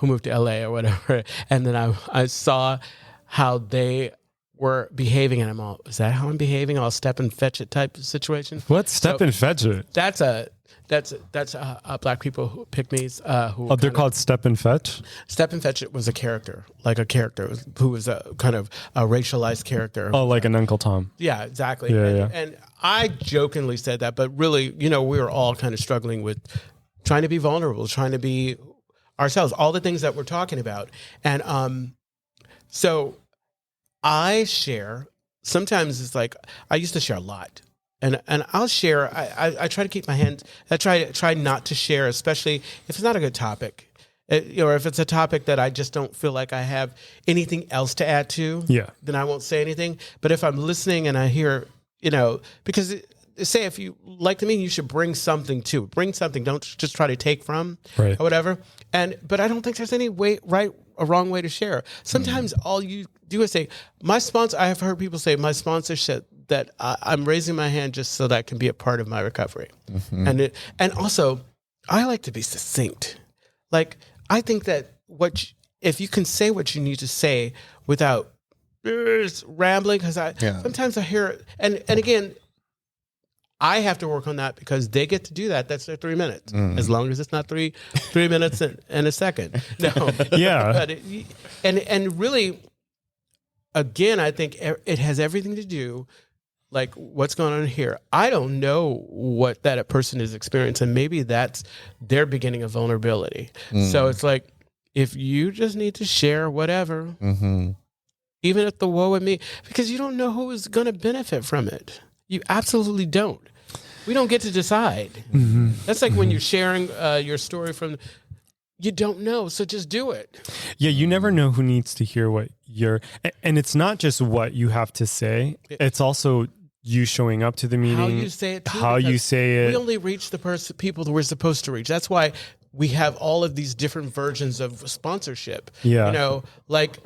moved to LA or whatever, and then I saw how they were behaving, and I'm all, is that how I'm behaving? I'll step and fetch it type of situation. What step and fetch it? That's black people who pick me. They're called step and fetch. Step and fetch it was a character who was a kind of a racialized character. Oh, like an Uncle Tom. Yeah, exactly. And I jokingly said that, but really, we were all kind of struggling with trying to be vulnerable, trying to be ourselves, all the things that we're talking about. And so I share. Sometimes it's like I used to share a lot. And I'll share. I try to keep my hand. I try not to share, especially if it's not a good topic, or if it's a topic that I just don't feel like I have anything else to add to. Yeah. Then I won't say anything. But if I'm listening and I hear, because say if you like to me, you should bring something to. Bring something. Don't just try to take from or whatever. But I don't think there's any right or wrong way to share. Sometimes all you do is say, my sponsor. I have heard people say my sponsor said that I'm raising my hand just so that can be a part of my recovery. Mm-hmm. And also, I like to be succinct. Like, I think that if you can say what you need to say without rambling, because sometimes I hear it, and again, I have to work on that because they get to do that. That's their 3 minutes, as long as it's not three minutes and a second. No, but and really, again, I think it has everything to do. Like what's going on here. I don't know what that person is experiencing. Maybe that's their beginning of vulnerability. So it's like, if you just need to share whatever, even at the woe with me, because you don't know who is going to benefit from it. You absolutely don't. We don't get to decide. Mm-hmm. That's like when you're sharing your story you don't know, so just do it. Yeah, you never know who needs to hear what and it's not just what you have to say. It's also you showing up to the meeting, how you say it, We only reach the people that we're supposed to reach. That's why we have all of these different versions of sponsorship. Yeah, like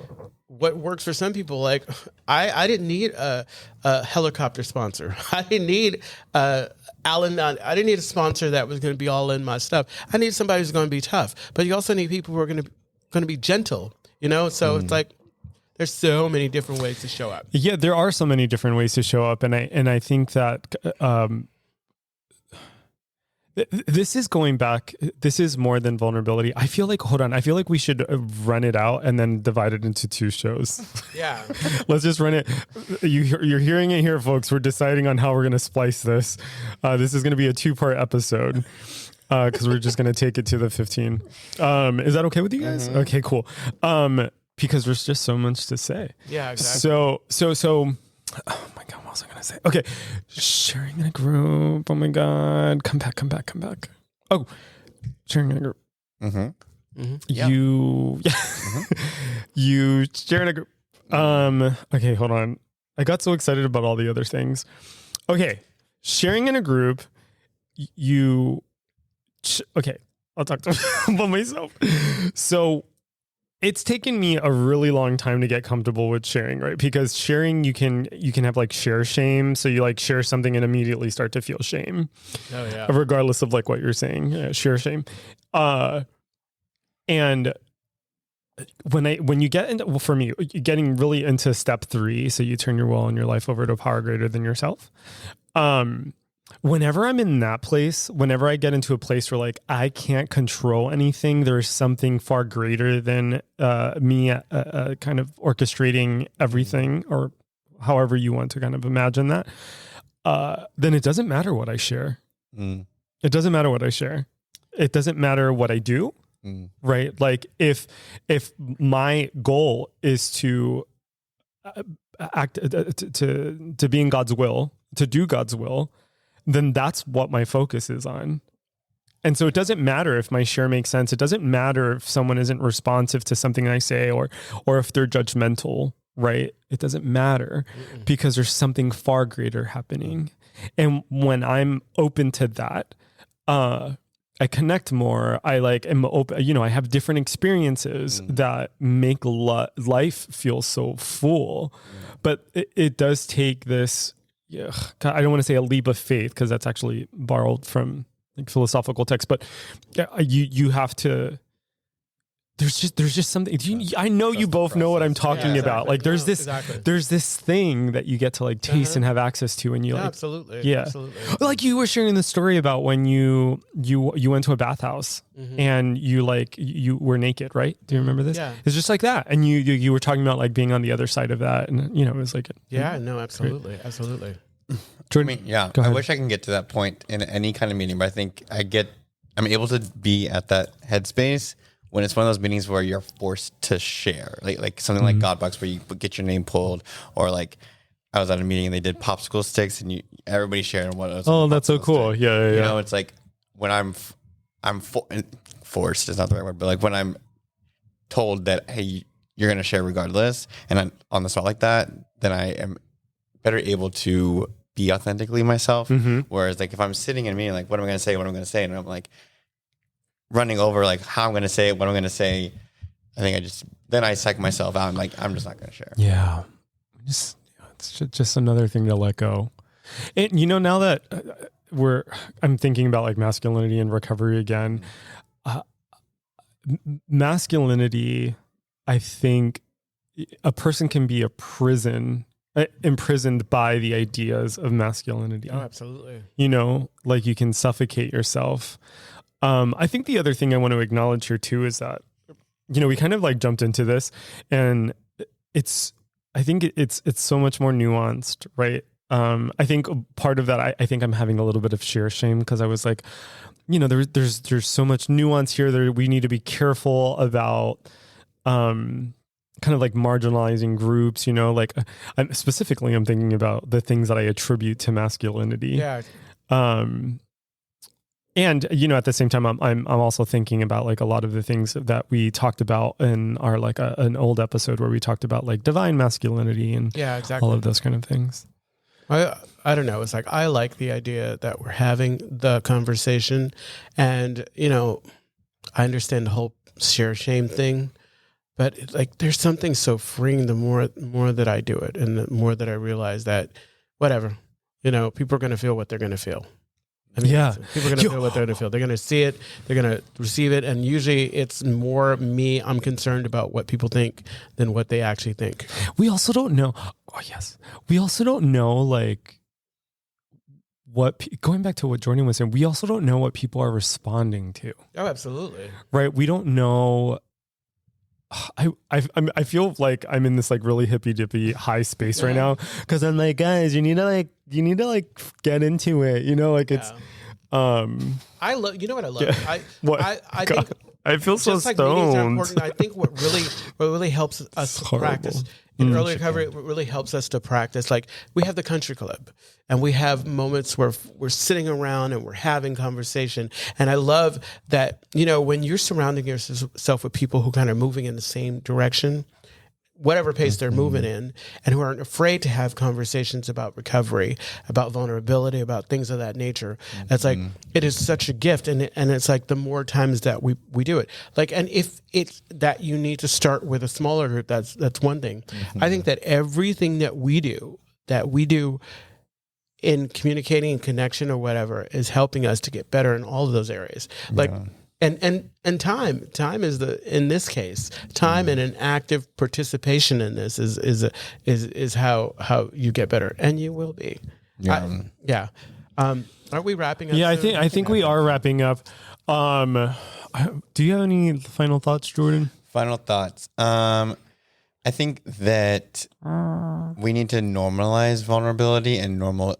what works for some people. Like I didn't need a helicopter sponsor. I didn't need Alan. I didn't need a sponsor that was going to be all in my stuff. I need somebody who's going to be tough. But you also need people who are going to be gentle. So it's like. There's so many different ways to show up. Yeah, there are so many different ways to show up, and I think that This is going back. This is more than vulnerability. I feel like, hold on. I feel like we should run it out and then divide it into 2 shows. Yeah. Let's just run it. You're hearing it here, folks. We're deciding on how we're going to splice this. This is going to be a 2-part episode because we're just going to take it to the 15. Is that okay with you guys? Mm-hmm. Okay, cool. Because there's just so much to say. Yeah, exactly. So, oh my God, what was I going to say? Okay. Sharing in a group. Oh my God. Come back. Oh, sharing in a group. Mm-hmm. Mm-hmm. Yeah. You share in a group. Okay, hold on. I got so excited about all the other things. Okay. Sharing in a group. Okay. I'll talk about myself. So, it's taken me a really long time to get comfortable with sharing, right? Because sharing, you can have like share shame. So you like share something and immediately start to feel shame. Oh yeah. Regardless of like what you're saying, share shame. And when you get into, well, for me, getting really into step 3, so you turn your will and your life over to a power greater than yourself. Whenever I'm in that place, whenever I get into a place where like I can't control anything, there's something far greater than me kind of orchestrating everything, or however you want to kind of imagine that, then it doesn't matter what I share. It doesn't matter what I share. It doesn't matter what I do, right? Like if my goal is to act, to be in God's will, to do God's will, then that's what my focus is on. And so it doesn't matter if my share makes sense. It doesn't matter if someone isn't responsive to something I say, or if they're judgmental, right? It doesn't matter because there's something far greater happening. And when I'm open to that, I connect more. I like am open, I have different experiences that make life feel so full. But it does take this, I don't want to say a leap of faith because that's actually borrowed from like philosophical text, but you have to. There's just something. I know you both know what I'm talking about. Like there's this thing that you get to like taste and have access to, and you like absolutely. Like you were sharing the story about when you went to a bathhouse and you were naked, right? Do you remember this? Yeah. It's just like that, and you were talking about like being on the other side of that, and it was like absolutely. Jordan, I wish I can get to that point in any kind of meeting, but I think I'm able to be at that headspace when it's one of those meetings where you're forced to share, like something like Godbox where you get your name pulled, or like I was at a meeting and they did popsicle sticks and everybody shared what it was. Oh, that's so cool. Stick. Yeah. It's like when I'm forced is not the right word, but like when I'm told that, hey, you're going to share regardless, and I'm on the spot like that, then I am better able to be authentically myself. Whereas like if I'm sitting in a meeting, like what am I going to say? And I'm like running over like how I'm going to say it, what I'm going to say. I think then I psych myself out. I'm like, I'm just not going to share. Yeah. It's just another thing to let go. And now that I'm thinking about like masculinity and recovery again, masculinity, I think a person can be imprisoned by the ideas of masculinity. Oh, absolutely. Like you can suffocate yourself. I think the other thing I want to acknowledge here too is that, we kind of like jumped into this, and I think it's so much more nuanced, right? I think part of that, I think I'm having a little bit of share shame because I was like, there's so much nuance here. We need to be careful about, kind of like marginalizing groups, like I'm thinking about the things that I attribute to masculinity. Yeah. And at the same time, I'm also thinking about like a lot of the things that we talked about in our like an old episode where we talked about like divine masculinity and all of those kind of things. I don't know. It's like I like the idea that we're having the conversation, and I understand the whole share shame thing, but like there's something so freeing the more that I do it, and the more that I realize that whatever, people are going to feel what they're going to feel. People are going to feel what they're going to feel. They're going to see it. They're going to receive it. And usually it's more me. I'm concerned about what people think than what they actually think. We also don't know. Oh, yes. We also don't know, like, going back to what Jordan was saying, we also don't know what people are responding to. Oh, absolutely. Right. We don't know. I feel like I'm in this like really hippy dippy high space right now because I'm like, guys, you need to get into it. You know, like it's. I love. You know what I love? Yeah. I think. I feel so just like stoned. meetings are important. I think what really helps us to practice in early recovery, what really helps us to practice, like we have the country club and we have moments where we're sitting around and we're having conversation. And I love that, you know, when you're surrounding yourself with people who kind of moving in the same direction, whatever pace they're moving in, and who aren't afraid to have conversations about recovery, about vulnerability, about things of that nature. It's like, it is such a gift. And it's like the more times that we do it, like, and if it's that you need to start with a smaller group, that's one thing. I think that everything that we do in communicating and connection or whatever is helping us to get better in all of those areas. Like, And time is in this case, time and an active participation in this is how you get better, and you will be. Yeah. Are we wrapping up? Yeah, soon? I think we are wrapping up. Do you have any final thoughts, Jordan? Final thoughts. I think that we need to normalize vulnerability and normal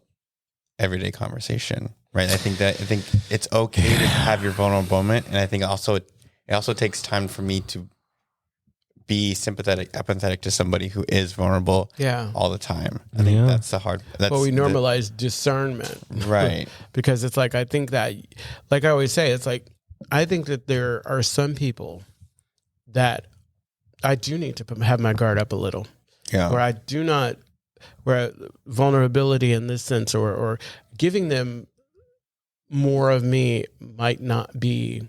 everyday conversation. Right. I think it's okay to have your vulnerable moment. And I think also it also takes time for me to be sympathetic, empathetic to somebody who is vulnerable all the time. I think that's the hard. But we normalize discernment. Right. Because it's like, I think that, like I always say, it's like, I think that there are some people that I do need to have my guard up a little. Yeah. Where vulnerability in this sense or giving them more of me might not be,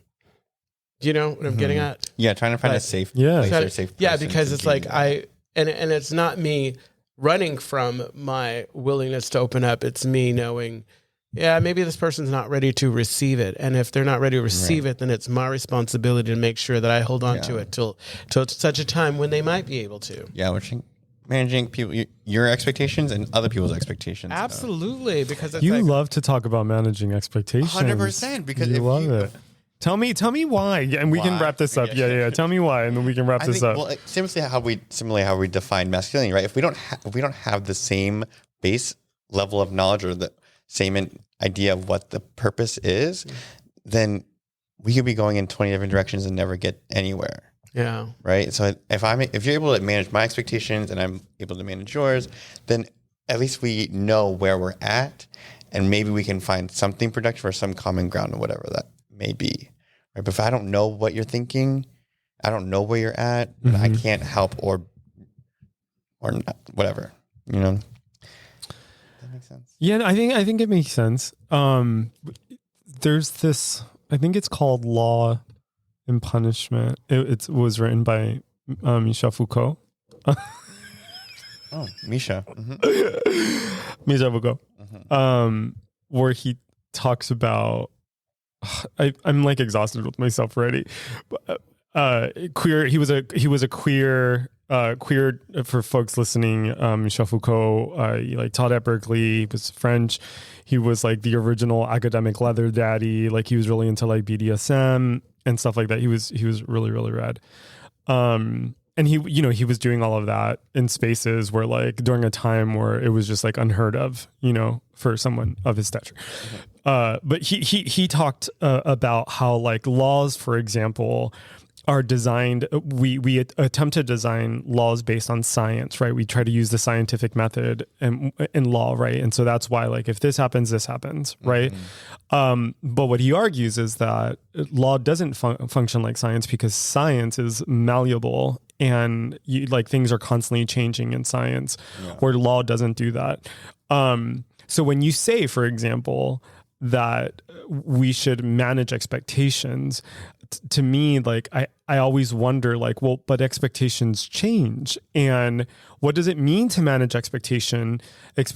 you know what I'm getting at? Yeah, trying to find a safe place or safe person. Yeah, because it's like and it's not me running from my willingness to open up. It's me knowing, maybe this person's not ready to receive it. And if they're not ready to receive it, then it's my responsibility to make sure that I hold on to it till such a time when they might be able to. Yeah, managing people, your expectations and other people's expectations. Absolutely, because it's you love to talk about managing expectations. 100%, because you love it. Tell me why, and we can wrap this up. Yeah. Tell me why, and then we can wrap this up. Well, similarly how we define masculinity, right? If we don't have the same base level of knowledge or the same idea of what the purpose is, then we could be going in 20 different directions and never get anywhere. Yeah. Right. So if you're able to manage my expectations and I'm able to manage yours, then at least we know where we're at, and maybe we can find something productive or some common ground or whatever that may be. Right. But if I don't know what you're thinking, I don't know where you're at, I can't help or not, whatever. You know. That makes sense. Yeah, I think it makes sense. There's this. I think it's called Law and Punishment. It was written by Michel Foucault. Misha. Michel Foucault. Where he talks about, I'm like exhausted with myself already. Queer. He was a queer. Queer for folks listening. Michel Foucault. He like taught at Berkeley. He was French. He was like the original academic leather daddy. Like he was really into like BDSM and stuff like that. He was really, really rad. And he was doing all of that in spaces where like during a time where it was just like unheard of, for someone of his stature. But he talked about how like laws, for example, are designed. We attempt to design laws based on science, right? We try to use the scientific method in law, right? And so that's why, like, if this happens, right? But what he argues is that law doesn't function like science because science is malleable and things are constantly changing in science, where law doesn't do that. So when you say, for example, that we should manage expectations, to me, like I always wonder, like, well, but expectations change, and what does it mean to manage expectations, and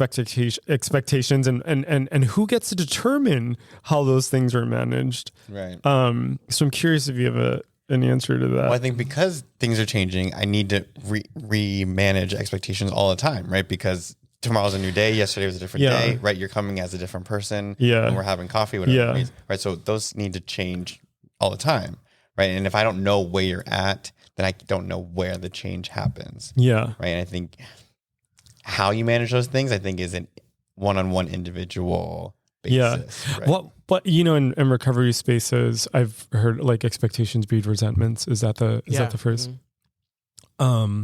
who gets to determine how those things are managed? Right. So I'm curious if you have an answer to that. Well, I think because things are changing, I need to re-manage expectations all the time, right? Because tomorrow's a new day. Yesterday was a different day, right? You're coming as a different person. Yeah. And we're having coffee, whatever it means, right? So those need to change all the time, right? And if I don't know where you're at, then I don't know where the change happens. Yeah. Right. And I think how you manage those things, I think, is a one-on-one individual basis. Yeah. Right? Well, but in recovery spaces, I've heard like expectations breed resentments. Is that the phrase? Mm-hmm.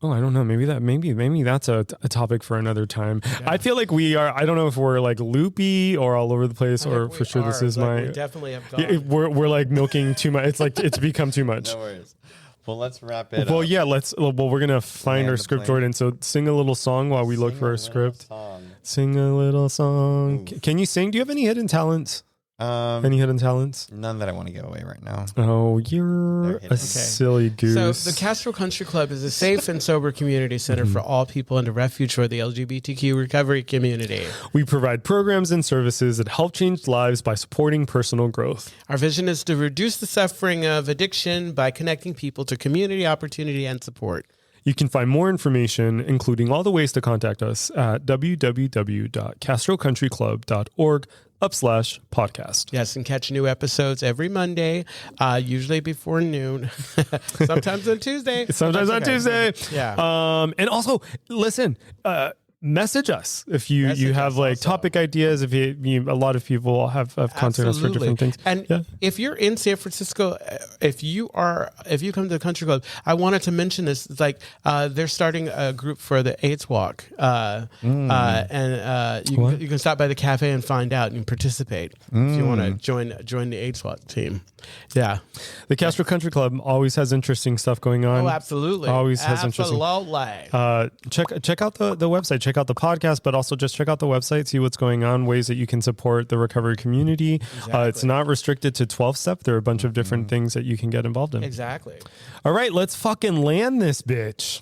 Oh, I don't know. Maybe that's a topic for another time. Yeah. I feel like we are. I don't know if we're like loopy or all over the place, or for sure this is we definitely have gone. Yeah, we're like milking too much. It's like it's become too much. No worries. Well, let's wrap it up. Well, yeah. We're gonna find our script, Jordan. So sing a little song while we look for our script. Sing a little song. Ooh. Can you sing? Do you have any hidden talents? Any hidden talents? None that I want to give away right now. Oh, you're a silly goose. So the Castro Country Club is a safe and sober community center for all people and a refuge for the LGBTQ recovery community. We provide programs and services that help change lives by supporting personal growth. Our vision is to reduce the suffering of addiction by connecting people to community, opportunity, and support. You can find more information, including all the ways to contact us, at www.castrocountryclub.org/podcast. Yes, and catch new episodes every Monday, usually before noon. Sometimes on Tuesday. Sometimes on Tuesday. Yeah. And also, listen, message us if you have like also topic ideas. If you a lot of people have contact us for different things. And if you're in San Francisco, if you come to the Country Club, I wanted to mention this. It's like they're starting a group for the AIDS Walk, and you can stop by the cafe and find out and participate if you want to join the AIDS Walk team. Yeah, the Castro Country Club always has interesting stuff going on. Oh, absolutely, always has interesting. Check out the website. Check out the podcast, but also just check out the website, see what's going on, ways that you can support the recovery community. Exactly. It's not restricted to 12-step. There are a bunch of different things that you can get involved in. Exactly. All right, let's fucking land this bitch.